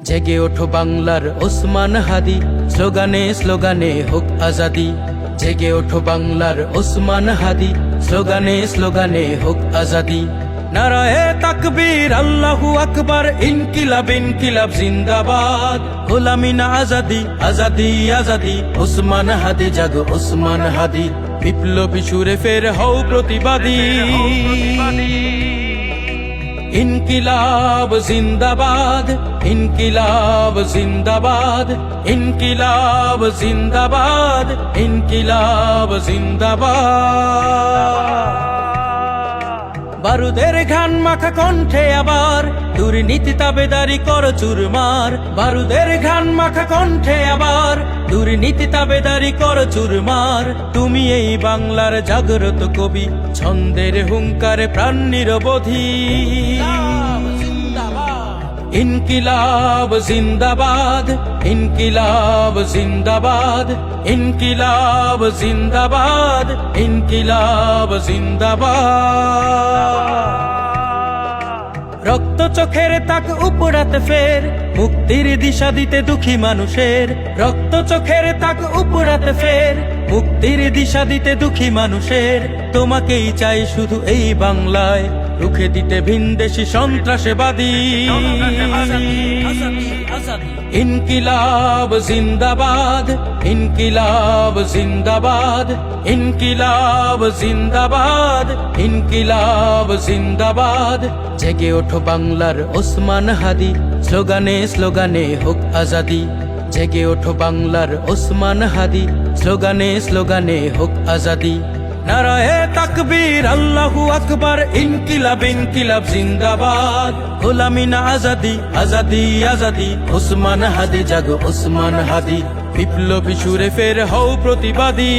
জেগে ওঠো বাংলার ওসমান হাদি, স্লোগানে স্লোগানে হোক আজাদি। জেগে ওঠো বাংলার ওসমান হাদি, স্লোগানে স্লোগানে হোক আজাদি। নারায়ে তাকবীর আল্লাহু আকবার, ইনকিলাব ইনকিলাব জিন্দাবাদ। গোলামি না আজাদি, আজাদি আজাদি, ওসমান হাদি জাগো ওসমান হাদি। বিপ্লবী সুরে ফের হও প্রতিবাদী। ইনকিলাব জিন্দাবাদ, ইনকিলাব জিন্দাবাদ, ইনকিলাব জিন্দাবাদ, ইনকিলাব জিন্দাবাদ। বারুদের ঘান মাখা কণ্ঠে আবার দুর্নীতি তাবেদারি করো চুরমার। বারুদের ঘান মাখা কণ্ঠে আবার দুর্নীতি তাবেদারি করো চুরমার। তুমি এই বাংলার জাগ্রত কবি, ছন্দের হুঙ্কারে প্রাণ নিরবধি। ইনকিলাব জিন্দাবাদ, ইনকিলাব জিন্দাবাদ, ইনকিলাব জিন্দাবাদ, ইনকিলাব জিন্দাবাদ। রক্ত চোখের তাক উপড়াতে ফের মুক্তির দিশা দিতে দুঃখী মানুষের। রক্ত চোখের তাক উপড়াতে ফের মুক্তির দিশা দিতে দুঃখী মানুষের। তোমাকেই চাই শুধু এই বাংলায়, রুখে দিতে ভিনদেশি সন্ত্রাসবাদী। ইনকিলাব জিন্দাবাদ, ইনকিলাব জিন্দাবাদ, ইনকিলাব জিন্দাবাদ, ইনকিলাব জিন্দাবাদ। জেগে ওঠো বাংলার ওসমান হাদি, স্লোগানে স্লোগানে হোক আজাদি। জেগে ওঠো বাংলার ওসমান হাদি, স্লোগানে স্লোগানে হোক আজাদি। নারায়ে তাকবীর আল্লাহু আকবার, ইনকিলাব ইনকিলাব জিন্দাবাদ। গোলামি না আজাদি, আজাদি আজাদি, ওসমান হাদি জাগো ওসমান হাদি। বিপ্লবী সুরে ফের হও প্রতিবাদী।